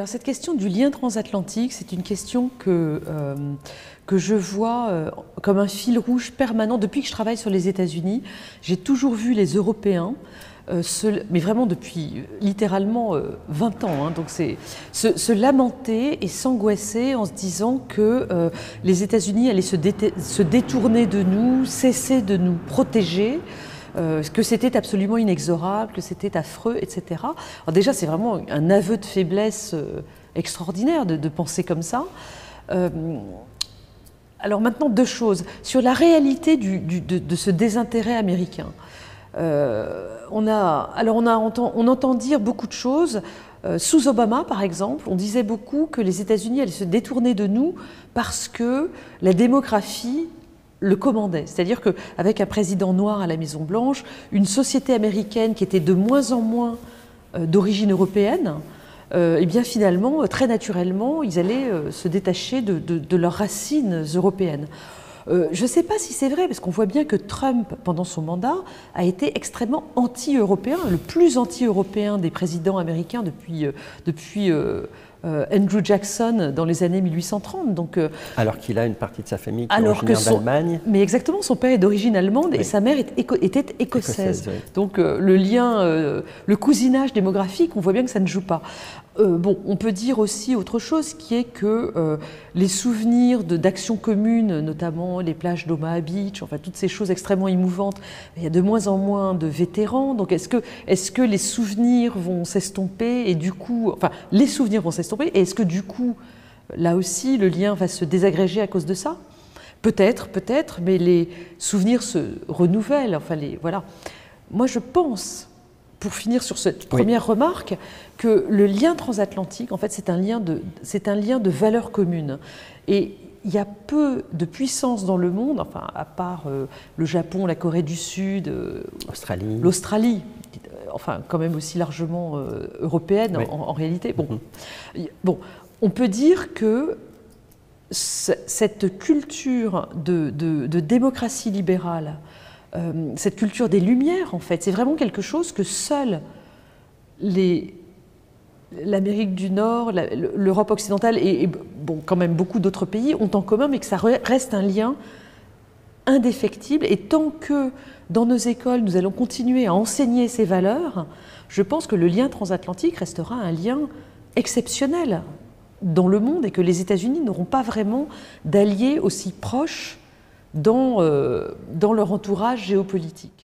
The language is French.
alors cette question du lien transatlantique, c'est une question que je vois comme un fil rouge permanent. Depuis que je travaille sur les États-Unis, j'ai toujours vu les Européens, mais vraiment depuis littéralement 20 ans, hein, donc se lamenter et s'angoisser en se disant que les États-Unis allaient se détourner de nous, cesser de nous protéger, que c'était absolument inexorable, que c'était affreux, etc. Alors déjà, c'est vraiment un aveu de faiblesse extraordinaire de penser comme ça. Alors maintenant, deux choses. Sur la réalité de ce désintérêt américain, on entend dire beaucoup de choses. Sous Obama, par exemple, on disait beaucoup que les États-Unis allaient se détourner de nous parce que la démographie le commandait. C'est-à-dire qu'avec un président noir à la Maison-Blanche, une société américaine qui était de moins en moins d'origine européenne, et bien finalement, très naturellement, ils allaient se détacher de leurs racines européennes. Je ne sais pas si c'est vrai, parce qu'on voit bien que Trump, pendant son mandat, a été extrêmement anti-européen, le plus anti-européen des présidents américains depuis Andrew Jackson dans les années 1830. Donc, alors qu'il a une partie de sa famille qui est originaire d'Allemagne. Mais exactement, son père est d'origine allemande et sa mère était écossaise. Oui. Donc le lien, le cousinage démographique, on voit bien que ça ne joue pas. Bon, on peut dire aussi autre chose, qui est que les souvenirs d'actions communes, notamment les plages d'Omaha Beach, enfin toutes ces choses extrêmement émouvantes, il y a de moins en moins de vétérans. Donc est-ce que les souvenirs vont s'estomper et du coup, enfin les souvenirs vont s'estomper et est-ce que du coup, là aussi, le lien va se désagréger à cause de ça? Peut-être, mais les souvenirs se renouvellent. Enfin voilà. Moi, je pense, pour finir sur cette première remarque, que le lien transatlantique, en fait, c'est un lien de valeurs communes. Et il y a peu de puissances dans le monde, enfin, à part le Japon, la Corée du Sud, l'Australie, enfin, quand même aussi largement européenne en réalité. Bon, on peut dire que cette culture de démocratie libérale, cette culture des Lumières, en fait, c'est vraiment quelque chose que seuls l'Amérique du Nord, l'Europe occidentale et bon, quand même beaucoup d'autres pays ont en commun, mais que ça reste un lien indéfectible. Et tant que dans nos écoles, nous allons continuer à enseigner ces valeurs, je pense que le lien transatlantique restera un lien exceptionnel dans le monde et que les États-Unis n'auront pas vraiment d'alliés aussi proches dans leur entourage géopolitique.